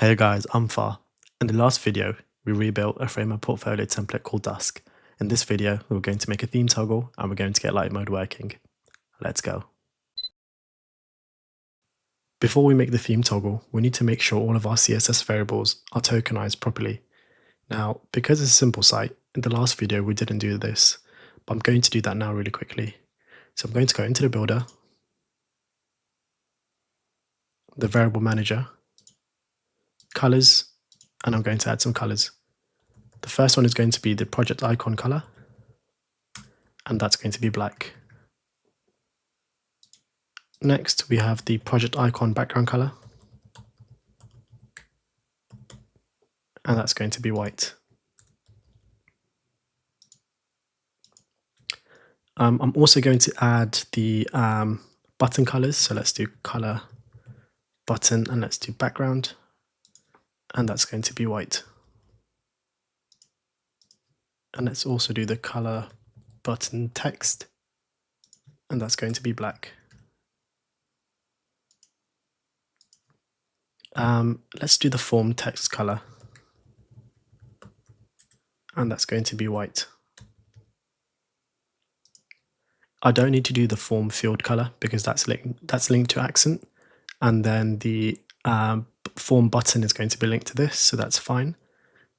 Hey guys, I'm Far. In the last video, we rebuilt a Framer portfolio template called Dusk. In this video, we're going to make a theme toggle and we're going to get light mode working. Let's go. Before we make the theme toggle, we need to make sure all of our CSS variables are tokenized properly. Now, because it's a simple site, in the last video we didn't do this, but I'm going to do that now really quickly. So I'm going to go into the builder, the variable manager, colors, and I'm going to add some colors. The first one is going to be the project icon color, and that's going to be black. Next, we have the project icon background color, and that's going to be white. I'm also going to add the button colors. So let's do color button and let's do background, and that's going to be white. And let's also do the color button text, and that's going to be black. Let's do the form text color, and that's going to be white. I don't need to do the form field color because that's linked to accent, and then the form button is going to be linked to this, so that's fine.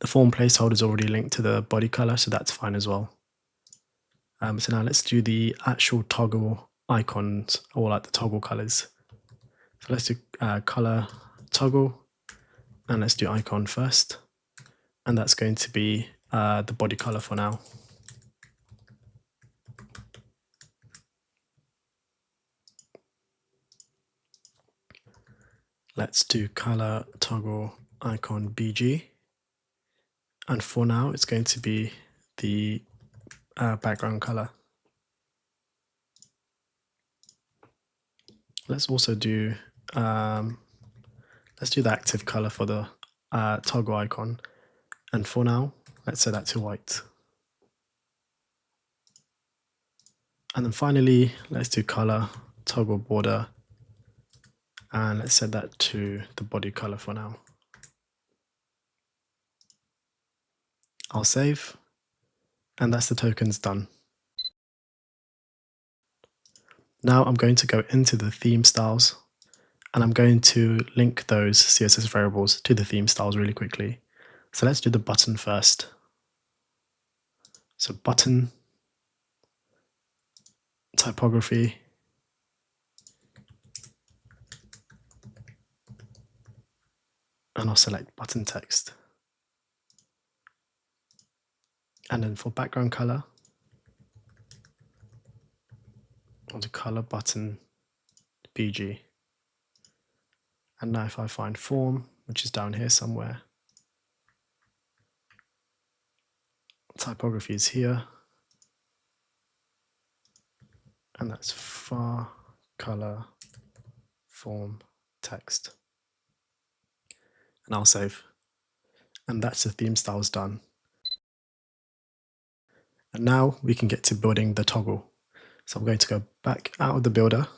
The form placeholder is already linked to the body color, so that's fine as well. So now let's do the actual toggle icons, or like the toggle colors. So let's do color toggle, and let's do icon first, and that's going to be the body color for now. Let's do color toggle icon BG, and for now it's going to be the background color. Let's also do let's do the active color for the toggle icon, and for now let's set that to white. And then finally let's do color toggle border, and let's set that to the body color for now. I'll save, and that's the tokens done. Now I'm going to go into the theme styles, and I'm going to link those CSS variables to the theme styles really quickly. So let's do the button first. So button, typography, and I'll select button text. And then for background color, I'll do color button BG. And now if I find form, which is down here somewhere, typography is here, and that's far color form text. And I'll save. And that's the theme styles done. And now we can get to building the toggle. So I'm going to go back out of the builder,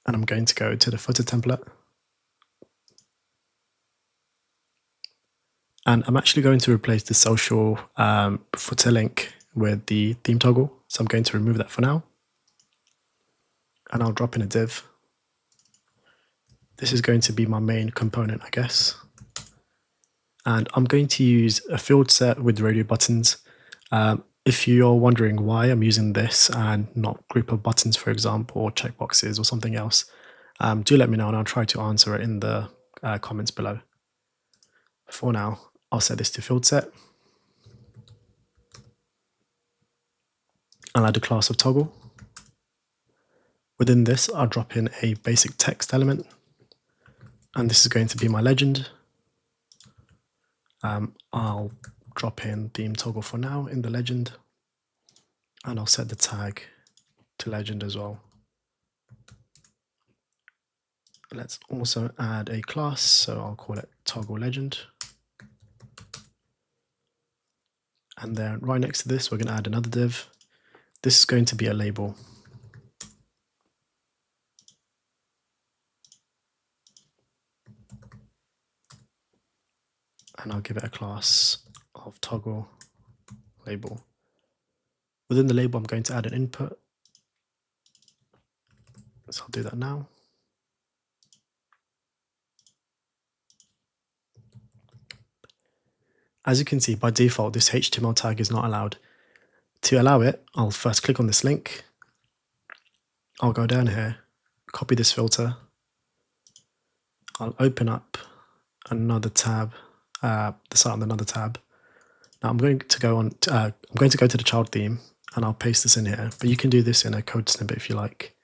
and I'm going to go to the footer template. And I'm actually going to replace the social footer link with the theme toggle. So I'm going to remove that for now. And I'll drop in a div. This is going to be my main component, I guess. And I'm going to use a field set with radio buttons. If you're wondering why I'm using this and not group of buttons, for example, or checkboxes or something else, do let me know and I'll try to answer it in the comments below. For now, I'll set this to field set. I'll add a class of toggle. Within this, I'll drop in a basic text element, and this is going to be my legend. I'll drop in theme toggle for now in the legend, and I'll set the tag to legend as well. Let's also add a class, so I'll call it toggle legend. And then right next to this, we're going to add another div. This is going to be a label. and I'll give it a class of toggle label. Within the label, I'm going to add an input. So I'll do that now. As you can see, by default, this HTML tag is not allowed. To allow it, I'll first click on this link. I'll go down here, copy this filter. I'll open up another tab, the site on another tab. Now I'm going to go to the child theme, and I'll paste this in here. But you can do this in a code snippet if you like.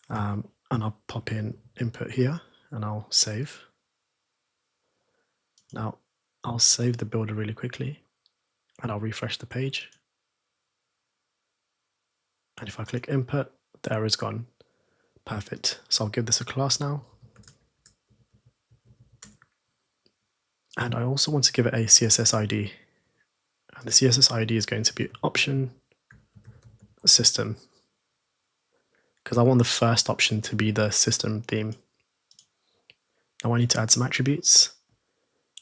And I'll pop in input here, and I'll save. Now I'll save the builder really quickly, and I'll refresh the page. And if I click input, the error is gone. Perfect. So I'll give this a class now. And I also want to give it a CSS ID. And the CSS ID is going to be option system, because I want the first option to be the system theme. Now I need to add some attributes.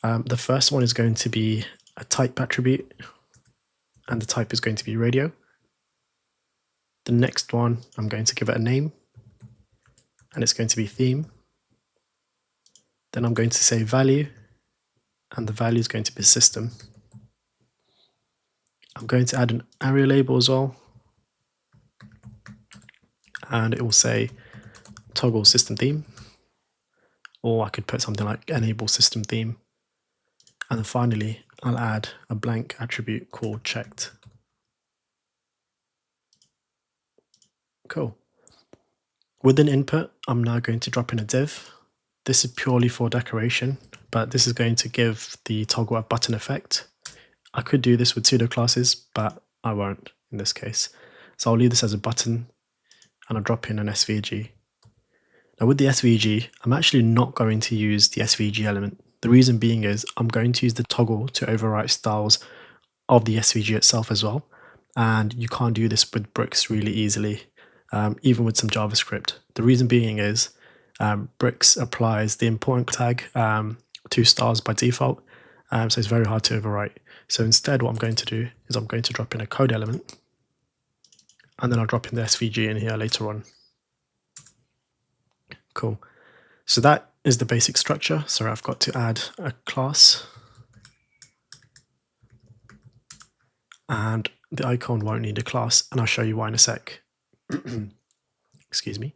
The first one is going to be a type attribute, and the type is going to be radio. The next one, I'm going to give it a name, and it's going to be theme. Then I'm going to say value, and the value is going to be system. I'm going to add an area label as well, and it will say toggle system theme, or I could put something like enable system theme. And then finally, I'll add a blank attribute called checked. Cool. Within input, I'm now going to drop in a div. This is purely for decoration, but this is going to give the toggle a button effect. I could do this with pseudo classes, but I won't in this case. So I'll leave this as a button, and I'll drop in an SVG. Now with the SVG, I'm actually not going to use the SVG element. The reason being is I'm going to use the toggle to overwrite styles of the SVG itself as well. And you can't do this with Bricks really easily, even with some JavaScript. The reason being is Bricks applies the important tag to styles by default, so it's very hard to overwrite. So instead what I'm going to do is I'm going to drop in a code element, and then I'll drop in the SVG in here later on. Cool. So that is the basic structure. So I've got to add a class, and the icon won't need a class, and I'll show you why in a sec. Excuse me.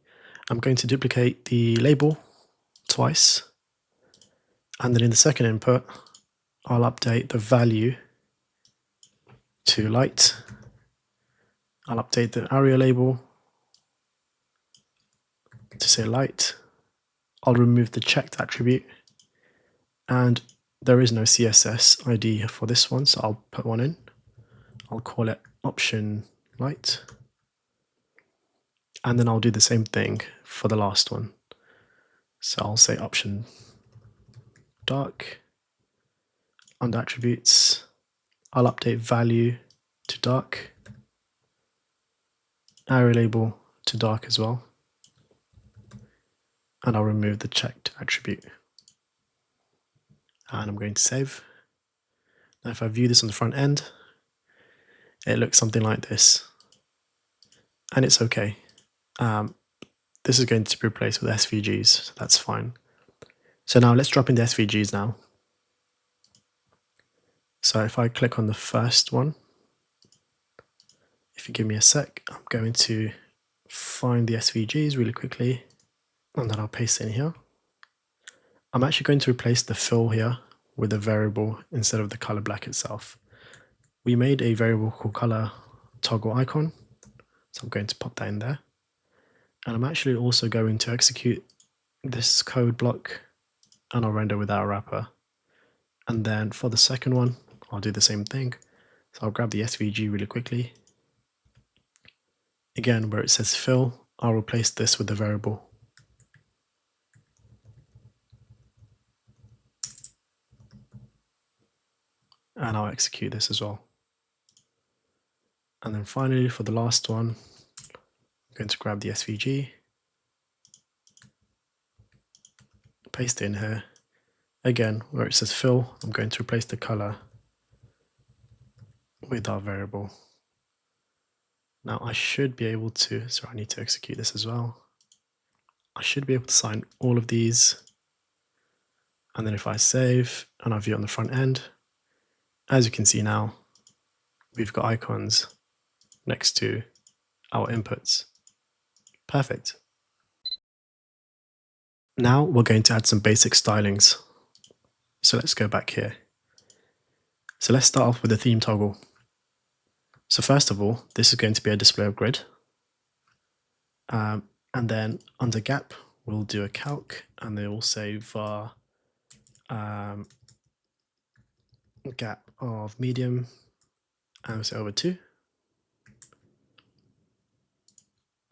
I'm going to duplicate the label twice, and then in the second input, I'll update the value to light. I'll update the area label to say light. I'll remove the checked attribute, and there is no CSS ID for this one, so I'll put one in. I'll call it option light, and then I'll do the same thing for the last one. So I'll say option dark. Under attributes, I'll update value to dark, area label to dark as well, and I'll remove the checked attribute. And I'm going to save. Now if I view this on the front end, it looks something like this, and it's okay. This is going to be replaced with SVGs, so that's fine. So now let's drop in the SVGs now. So if I click on the first one, if you give me a sec, I'm going to find the SVGs really quickly, and then I'll paste it in here. I'm actually going to replace the fill here with a variable instead of the color black itself. We made a variable called color toggle icon, so I'm going to pop that in there. And I'm actually also going to execute this code block, and I'll render without a wrapper. And then for the second one, I'll do the same thing. So I'll grab the SVG really quickly. Again, where it says fill, I'll replace this with the variable. And I'll execute this as well. And then finally, for the last one, I'm going to grab the SVG, paste it in here, Again, where it says fill, I'm going to replace the color with our variable. Now I should be able to, so I need to execute this as well. I should be able to assign all of these. And then if I save and I view on the front end, as you can see now, we've got icons next to our inputs. Perfect. Now we're going to add some basic stylings. So let's go back here. So let's start off with the theme toggle. So first of all, this is going to be a display of grid. And then under gap, we'll do a calc, and they will say var gap of medium, and we'll say over 2.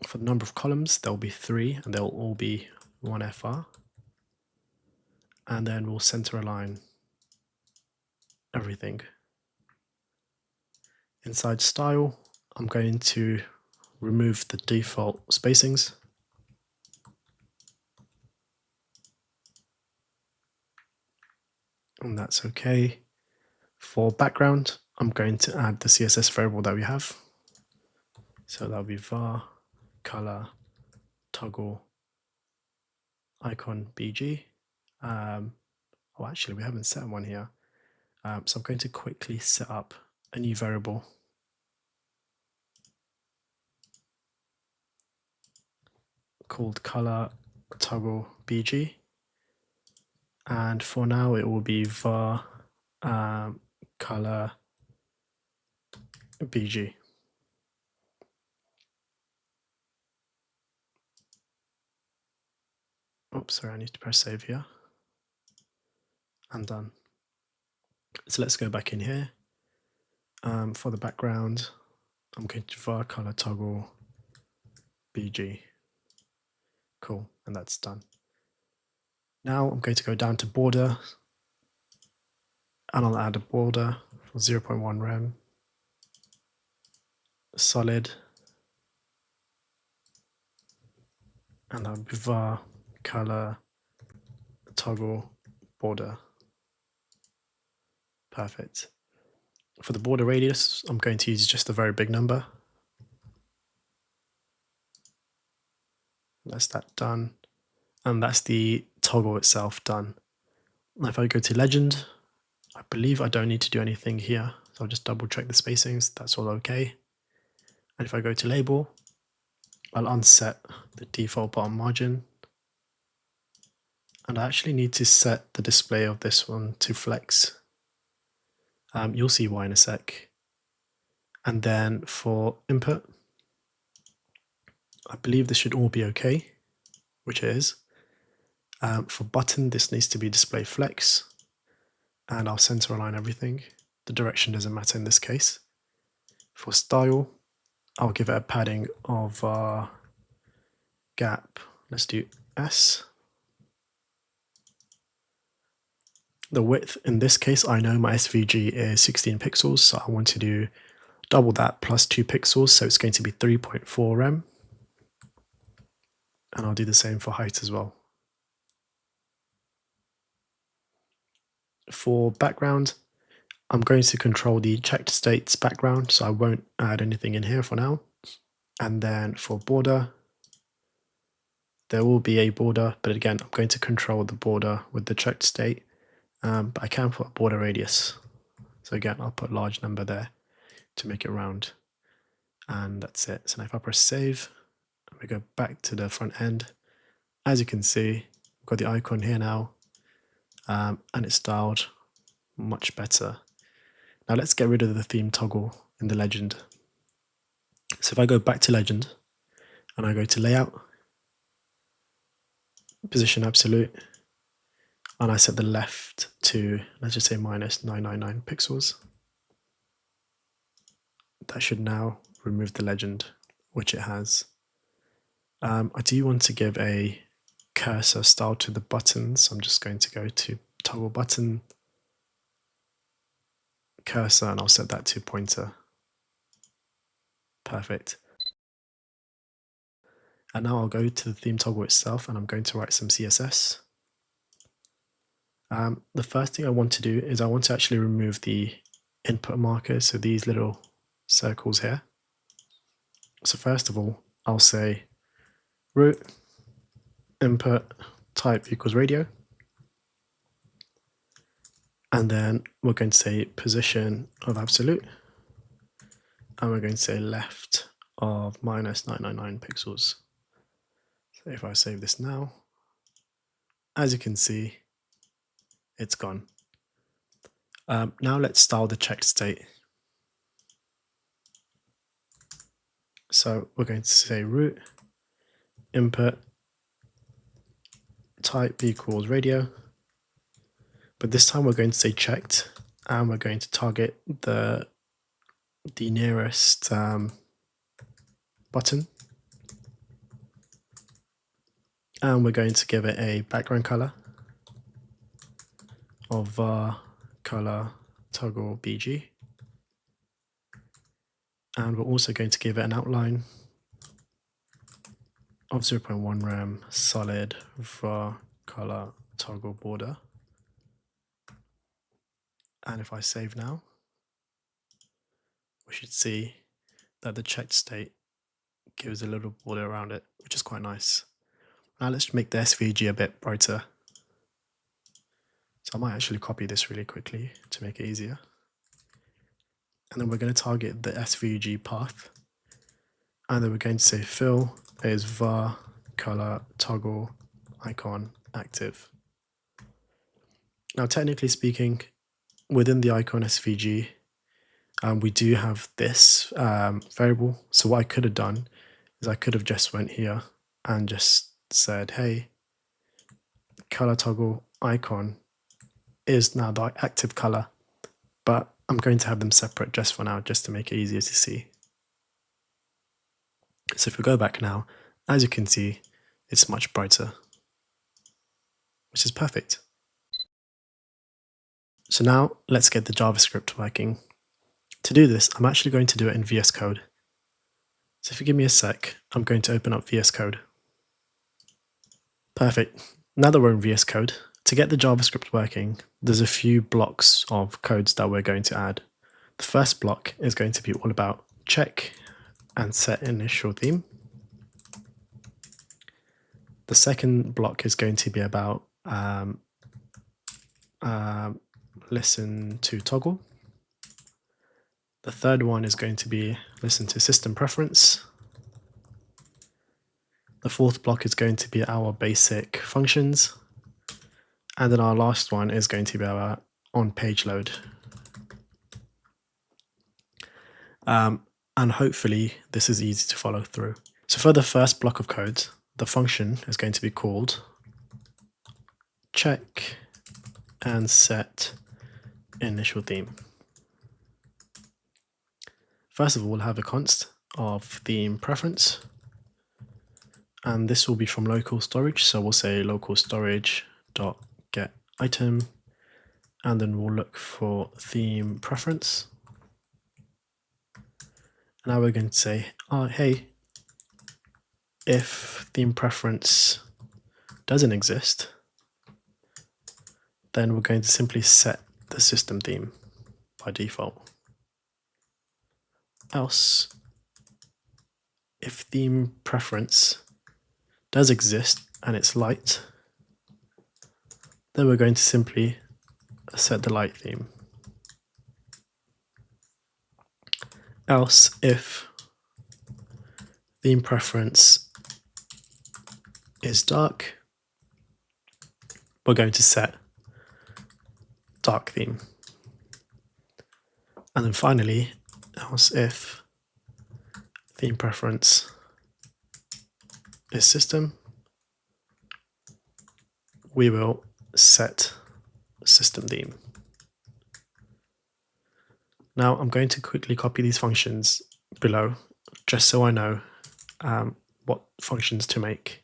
For the number of columns, there will be 3, and they'll all be 1 FR. And then we'll center align everything. Inside style, I'm going to remove the default spacings. And that's okay. For background, I'm going to add the CSS variable that we have. So that'll be var color toggle icon bg. Oh, actually, we haven't set one here. So I'm going to quickly set up a new variable called color toggle bg. And for now, it will be var color bg. Oops, sorry, I need to press save here. And done. So let's go back in here. For the background, I'm going to var color toggle bg. Cool, and that's done. Now I'm going to go down to border, and I'll add a border for 0.1 rem, solid, and that'll be var color toggle border. Perfect. For the border radius, I'm going to use just a very big number. That's that done. And that's the toggle itself done. Now if I go to legend, I believe I don't need to do anything here. So I'll just double check the spacings. That's all okay. And if I go to label, I'll unset the default bottom margin. And I actually need to set the display of this one to flex. You'll see why in a sec. And then for input, I believe this should all be okay, which it is. For button, this needs to be display flex, and I'll center align everything. The direction doesn't matter in this case. For style, I'll give it a padding of gap. Let's do S. The width, in this case, I know my SVG is 16 pixels, so I want to do double that plus 2 pixels, so it's going to be 3.4 rem. And I'll do the same for height as well. For background, I'm going to control the checked states background, so I won't add anything in here for now. And then for border, there will be a border, but again, I'm going to control the border with the checked state, but I can put a border radius. So again, I'll put a large number there to make it round. And that's it. So now if I press save, we go back to the front end. As you can see, we've got the icon here now, and it's styled much better. Now let's get rid of the theme toggle in the legend. So if I go back to legend and I go to layout, position absolute, and I set the left to, let's just say minus 999 pixels, that should now remove the legend, which it has. I do want to give a cursor style to the buttons. So I'm just going to go to toggle button, cursor, and I'll set that to pointer. Perfect. And now I'll go to the theme toggle itself, and I'm going to write some CSS. The first thing I want to do is I want to actually remove the input markers, so these little circles here. So first of all, I'll say root input type equals radio. And then we're going to say position of absolute. And we're going to say left of minus 999 pixels. So if I save this now, as you can see, it's gone. Now let's style the checked state. So we're going to say root input type equals radio. But this time we're going to say checked, and we're going to target the nearest button. And we're going to give it a background color of var color toggle bg. And we're also going to give it an outline of 0.1 rem solid var color toggle border. And if I save now, we should see that the checked state gives a little border around it, which is quite nice. Now let's make the SVG a bit brighter. So I might actually copy this really quickly to make it easier. And then we're going to target the SVG path. And then we're going to say fill is var color toggle icon active. Now, technically speaking, within the icon SVG, we do have this variable. So what I could have done is I could have just went here and just said, hey, color toggle icon is now the active color, but I'm going to have them separate just for now, just to make it easier to see. So if we go back now, as you can see, it's much brighter, which is perfect. So now let's get the JavaScript working. To do this, I'm actually going to do it in VS Code. So if you give me a sec, I'm going to open up VS Code. Perfect. Now that we're in VS Code, to get the JavaScript working, there's a few blocks of codes that we're going to add. The first block is going to be all about check and set initial theme. The second block is going to be about listen to toggle. The third one is going to be listen to system preference. The fourth block is going to be our basic functions. And then our last one is going to be our on-page load. And hopefully this is easy to follow through. So for the first block of code, the function is going to be called check and set initial theme. First of all, we'll have a const of theme preference. And this will be from local storage. So we'll say local storage dot get item, and then we'll look for theme preference. Now we're going to say, hey, if theme preference doesn't exist, then we're going to simply set the system theme by default. Else, if theme preference does exist and it's light, then we're going to simply set the light theme. Else, if theme preference is dark, we're going to set dark theme. And then finally, else if theme preference is system, we will set system theme. Now I'm going to quickly copy these functions below, just so I know what functions to make.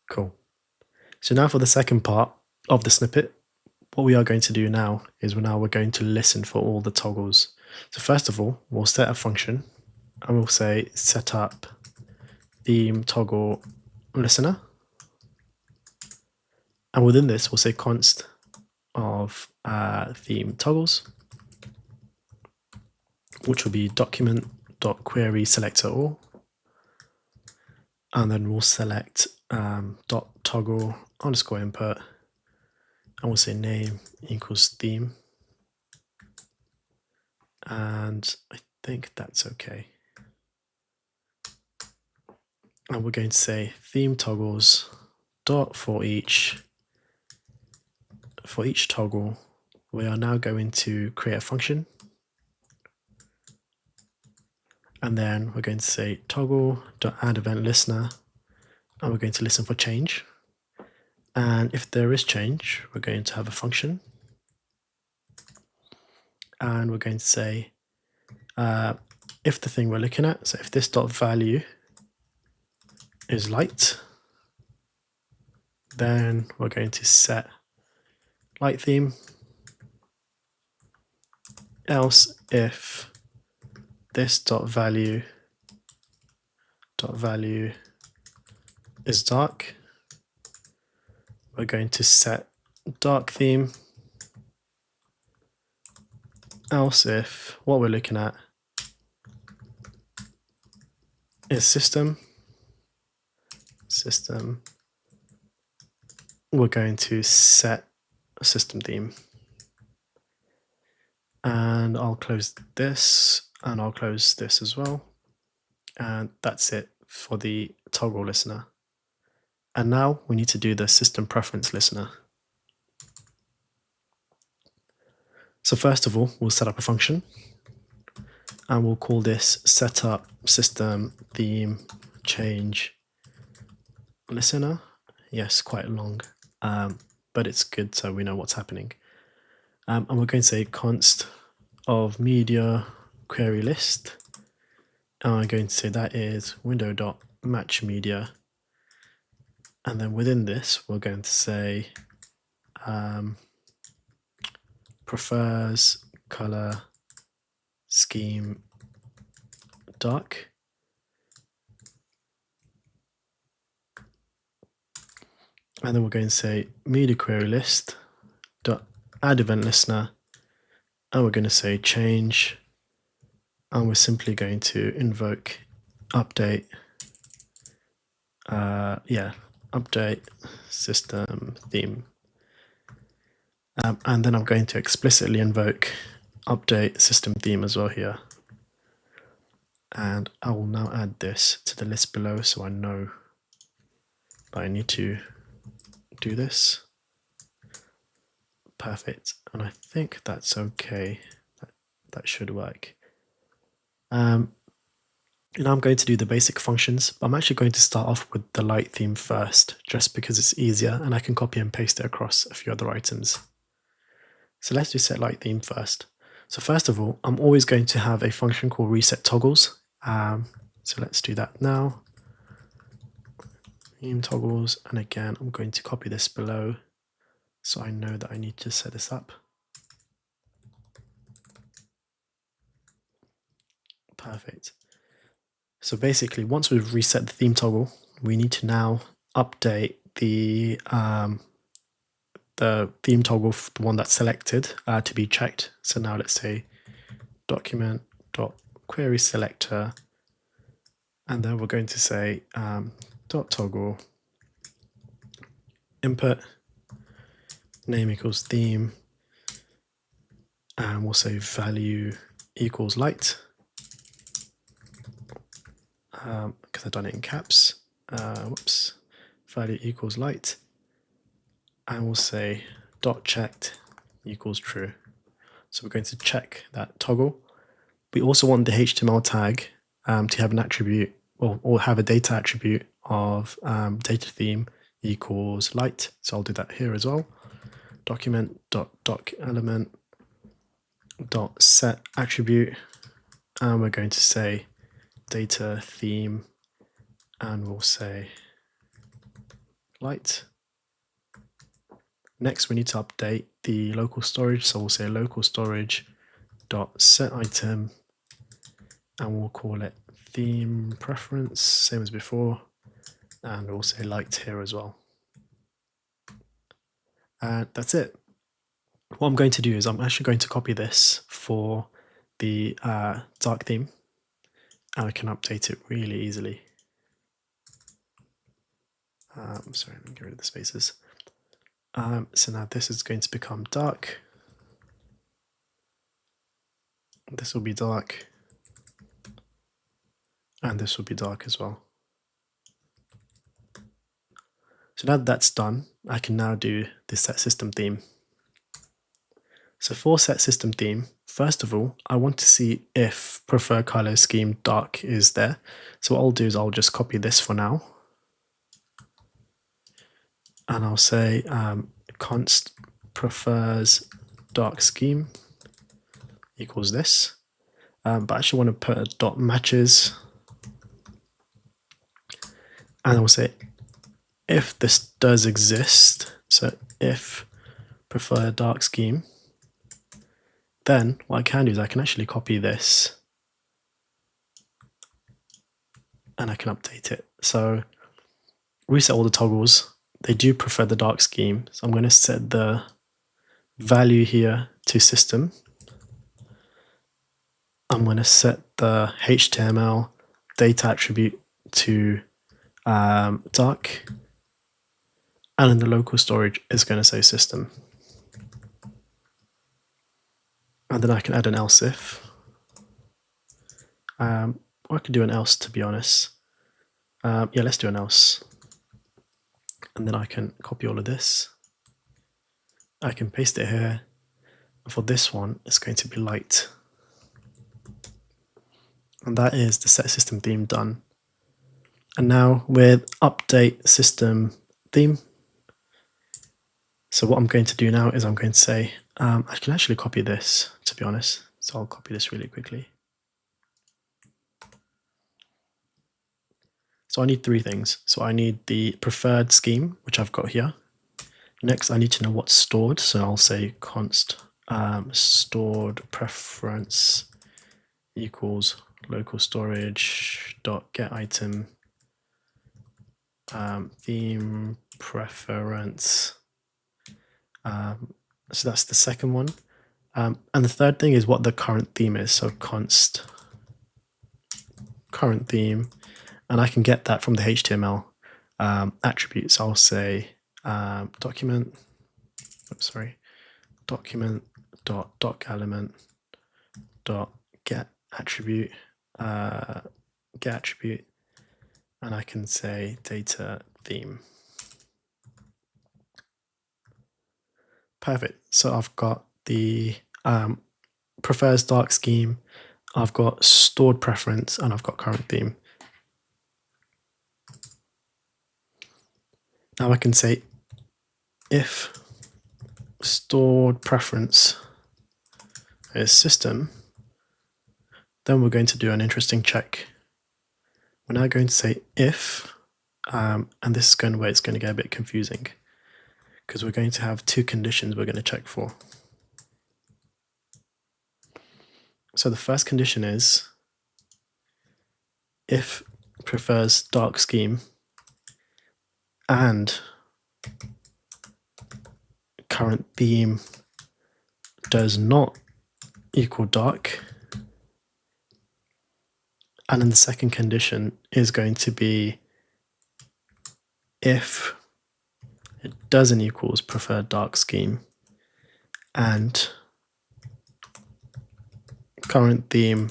Cool. So now for the second part of the snippet, what we are going to do now is we're going to listen for all the toggles. So first of all, we'll set a function and we'll say set up theme toggle listener. And within this, we'll say const of theme toggles, which will be document.query selector all. And then we'll select .toggle underscore input, and we'll say name equals theme. And I think that's okay. And we're going to say theme toggles dot for each toggle. We are now going to create a function. And then we're going to say toggle.add event listener, and we're going to listen for change. And if there is change, we're going to have a function. And we're going to say if the thing we're looking at, so if this dot value is light, then we're going to set light theme. Else if this dot value is dark, we're going to set dark theme. Else if what we're looking at is system, we're going to set a system theme. And I'll close this and I'll close this as well. And that's it for the toggle listener. And now we need to do the system preference listener. So first of all, we'll set up a function and we'll call this setup system theme change listener. Yes, quite long, but it's good so we know what's happening. And we're going to say const of media query list. And I'm going to say that is window.match media. And then within this, we're going to say prefers color scheme dark. And then we're going to say media query list dot add event listener, and we're going to say change, and we're simply going to invoke update update system theme. And then I'm going to explicitly invoke update system theme as well here. And I will now add this to the list below so I know that I need to do this. Perfect. And I think that's okay. That should work. Now I'm going to do the basic functions, but I'm actually going to start off with the light theme first, just because it's easier and I can copy and paste it across a few other items. So let's do set light theme first. So first of all, I'm always going to have a function called reset toggles. So let's do that now. Theme toggles, and again, I'm going to copy this below so I know that I need to set this up. Perfect. So basically, once we've reset the theme toggle, we need to now update the theme toggle, the one that's selected, to be checked. So now let's say document.query selector, and then we're going to say .toggle input name equals theme, and we'll say value equals light, because I've done it in caps. Whoops, value equals light, and we'll say dot checked equals true. So we're going to check that toggle. We also want the HTML tag to have an attribute or have a data attribute of data theme equals light. So I'll do that here as well. Document.doc element dot set attribute, and we're going to say data theme, and we'll say light. Next, we need to update the local storage. So we'll say local storage dot set item, and we'll call it theme preference, same as before. And we'll say light here as well. And that's it. What I'm going to do is I'm actually going to copy this for the dark theme, and I can update it really easily. Sorry, let me get rid of the spaces. So now this is going to become dark. This will be dark. And this will be dark as well. So now that that's done, I can now do the set system theme. So for set system theme, first of all, I want to see if preferred color scheme dark is there. So what I'll do is I'll just copy this for now. And I'll say const prefers dark scheme equals this. But I actually want to put a dot matches. And I'll say if this does exist, so if preferred dark scheme, then what I can do is I can actually copy this and I can update it. So reset all the toggles. They do prefer the dark scheme. So I'm going to set the value here to system. I'm going to set the HTML data attribute to dark. And then the local storage is going to say system. And then I can add an else if. Or I could do an else, to be honest. Yeah, let's do an else. And then I can copy all of this. I can paste it here. And for this one, it's going to be light. And that is the set system theme done. And now with update system theme. So what I'm going to do now is I'm going to say, I can actually copy this, to be honest. So I'll copy this really quickly. So I need three things. So I need the preferred scheme, which I've got here. Next, I need to know what's stored. So I'll say const stored preference equals local storage dot get item theme preference. So that's the second one. And the third thing is what the current theme is. So const current theme. And I can get that from the HTML attributes. I'll say document dot element dot get attribute, and I can say data theme. Perfect. So I've got the prefers dark scheme, I've got stored preference, and I've got current theme. Now I can say if stored preference is system, then we're going to do an interesting check. We're now going to say if, and this is where it's going to get a bit confusing, because we're going to have two conditions we're going to check for. So the first condition is if prefers dark scheme and current theme does not equal dark. And then the second condition is going to be if it doesn't equals preferred dark scheme and current theme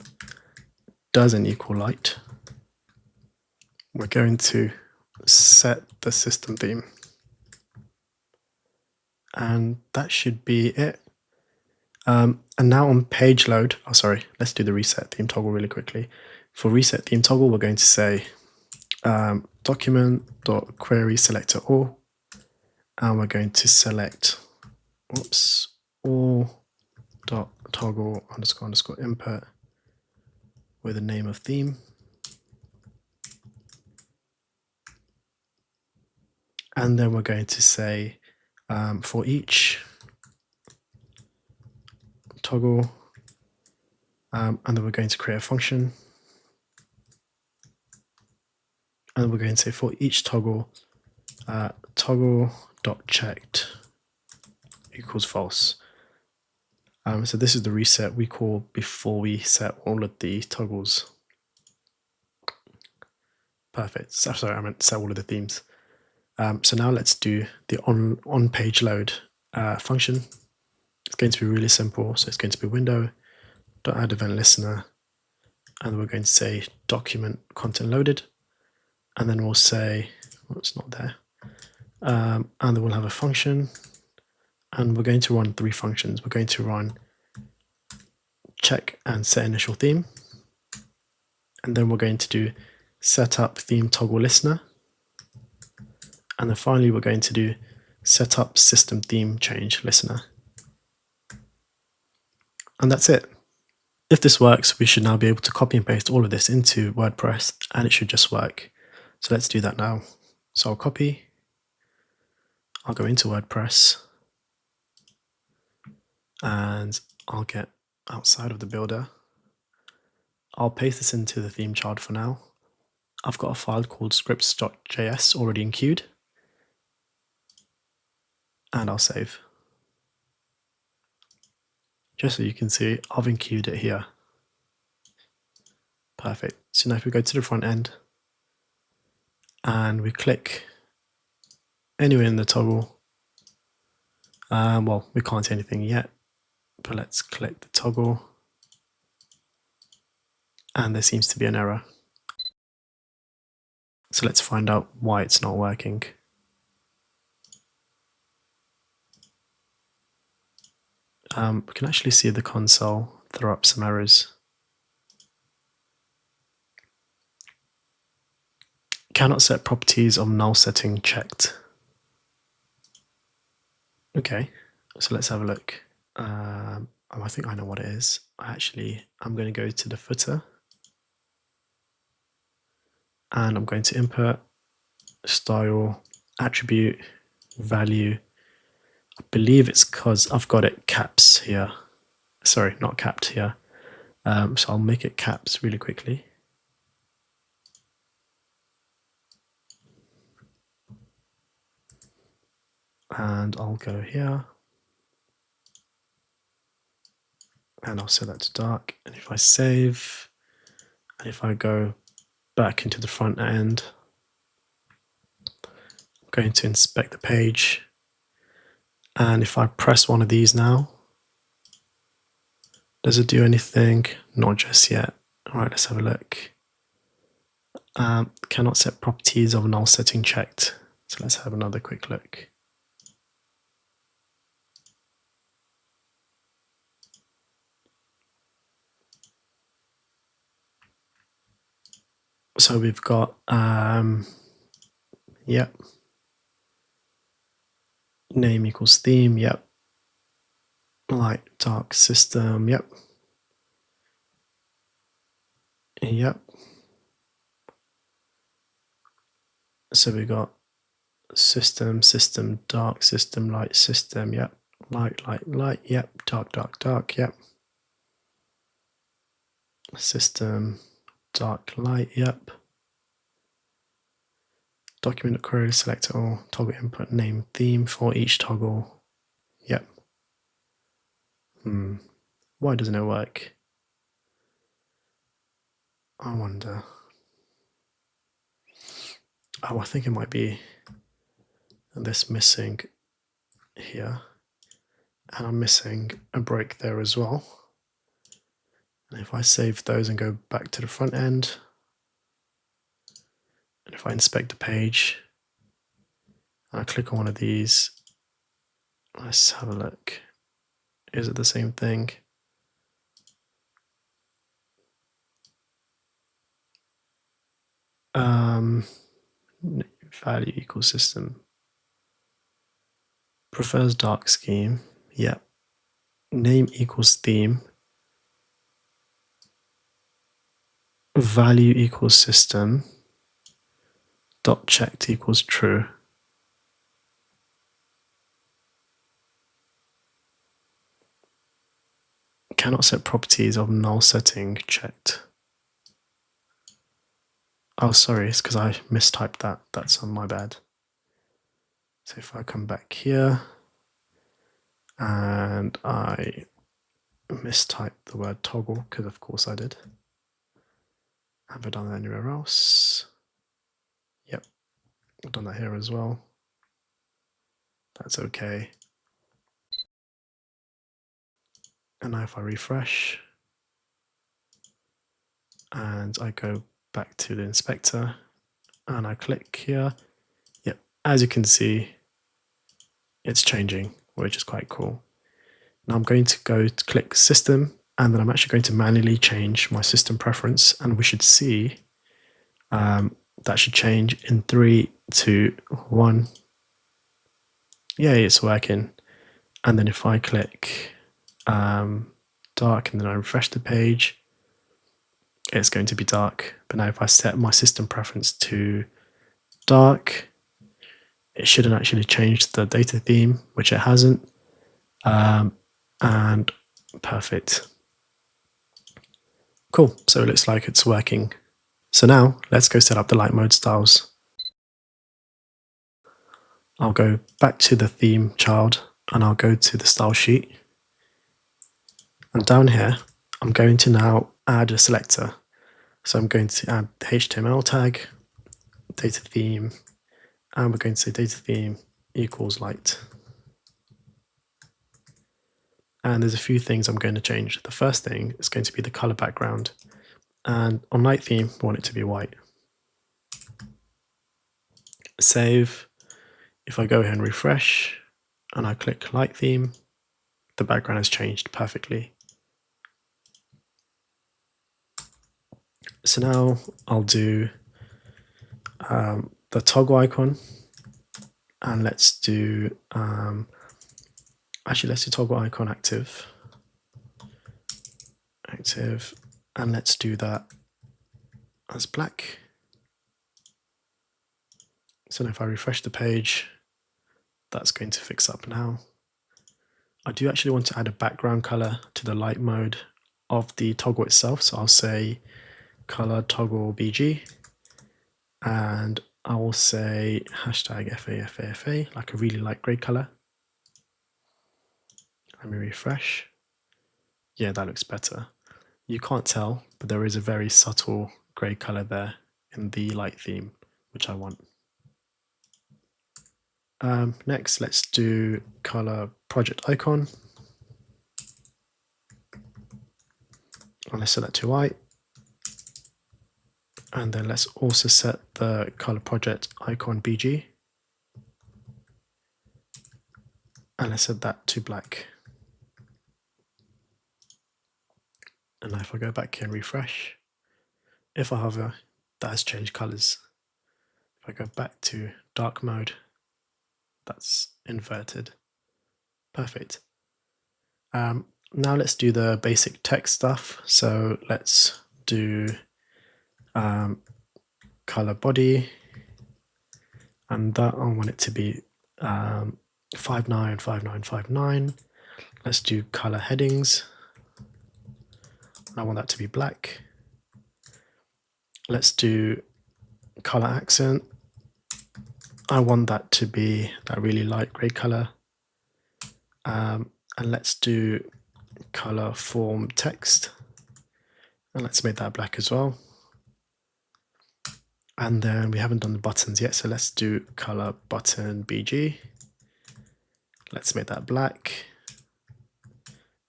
doesn't equal light, we're going to set the system theme. And that should be it. And now on page load, let's do the reset theme toggle really quickly. For reset theme toggle, we're going to say document.query selector all, and we're going to select all dot toggle __ input with the name of theme. And then we're going to say for each toggle, and then we're going to create a function. And we're going to say for each toggle, toggle.checked equals false. So this is the reset we call before we set all of the toggles. Perfect. Sorry, I meant set all of the themes. So now let's do the on page load function. It's going to be really simple. So it's going to be window.add event listener, and we're going to say document content loaded, and then we'll say, well, it's not there. And then we'll have a function, and we're going to run 3 functions. We're going to run check and set initial theme, and then we're going to do setup theme toggle listener, and then finally we're going to do setup system theme change listener. And that's it. If this works, we should now be able to copy and paste all of this into WordPress, and it should just work. So let's do that now. So I'll copy, I'll go into WordPress, and I'll get outside of the builder. I'll paste this into the theme child for now. I've got a file called scripts.js already in queued, and I'll save. Just so you can see, I've enqueued it here. Perfect. So now if we go to the front end and we click anywhere in the toggle, well, we can't see anything yet, but let's click the toggle, and there seems to be an error. So let's find out why it's not working. We can actually see the console throw up some errors. Cannot set properties of null setting checked. Okay, so let's have a look. Oh, I think I know what it is. I'm going to go to the footer, and I'm going to input style attribute value. I believe it's because I've got it caps here. Sorry, not capped here. So I'll make it caps really quickly. And I'll go here, and I'll set that to dark. And if I save, and if I go back into the front end, I'm going to inspect the page. And if I press one of these now, does it do anything? Not just yet. All right, let's have a look. Cannot set properties of null setting checked. So let's have another quick look. So we've got, yep. Name equals theme, yep. Light, dark, system, yep. Yep. So we got system, system, dark, system, light, system, yep. Light, light, light, yep. Dark, dark, dark, yep. System, dark, light, yep. Document query, select all, toggle input, name, theme for each toggle, yep. Why doesn't it work? I wonder. Oh, I think it might be this missing here, and I'm missing a break there as well. And if I save those and go back to the front end, and if I inspect the page, and I click on one of these, let's have a look. Is it the same thing? Value equals system. Prefers dark scheme, yep. Name equals theme. Value equals system. Dot checked equals true. Cannot set properties of null setting checked. Oh, sorry, it's because I mistyped that. That's on my bad. So if I come back here and I mistyped the word toggle, because of course I did. Have I done that anywhere else? Yep, I've done that here as well. That's okay. And now if I refresh and I go back to the inspector and I click here, yep, as you can see, it's changing, which is quite cool. Now I'm going to go to click system, and then I'm actually going to manually change my system preference, and we should see that should change in 3, 2, 1. Yay, it's working. And then if I click dark and then I refresh the page, it's going to be dark. But now if I set my system preference to dark, it shouldn't actually change the data theme, which it hasn't. And perfect. Cool, so it looks like it's working. So now let's go set up the light mode styles. I'll go back to the theme child and I'll go to the style sheet. And down here, I'm going to now add a selector. So I'm going to add the HTML tag, data theme, and we're going to say data theme equals light. And there's a few things I'm going to change. The first thing is going to be the color background. And on light theme, we want it to be white. Save. If I go here and refresh and I click light theme, the background has changed perfectly. So now I'll do the toggle icon, and let's do let's do toggle icon active, and let's do that as black. So now if I refresh the page, that's going to fix up now. I do actually want to add a background color to the light mode of the toggle itself. So I'll say color toggle BG, and I will say hashtag FA, like a really light gray color. Let me refresh. Yeah, that looks better. You can't tell, but there is a very subtle gray color there in the light theme, which I want. Next, let's do color project icon. And let's set that to white. And then let's also set the color project icon BG. And let's set that to black. And now if I go back here and refresh, if I hover, that has changed colors. If I go back to dark mode, that's inverted. Perfect. Now let's do the basic text stuff. So let's do color body, and that I want it to be 595959. Let's do color headings. I want that to be black. Let's do color accent. I want that to be that really light gray color. And let's do color form text. And let's make that black as well. And then we haven't done the buttons yet, so let's do color button BG. Let's make that black.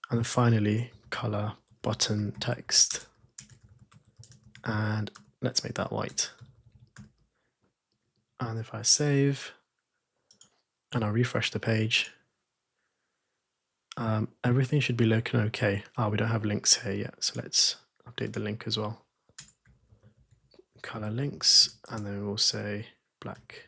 And then finally, color button text. And let's make that white. And if I save and I refresh the page, everything should be looking okay. We don't have links here yet, so let's update the link as well. Color links, and then we'll say black.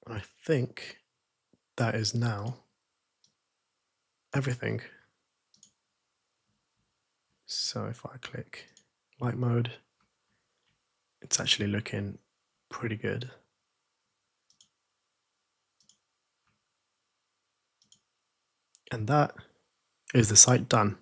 And I think that is now everything. So if I click light mode, it's actually looking pretty good. And that is the site done.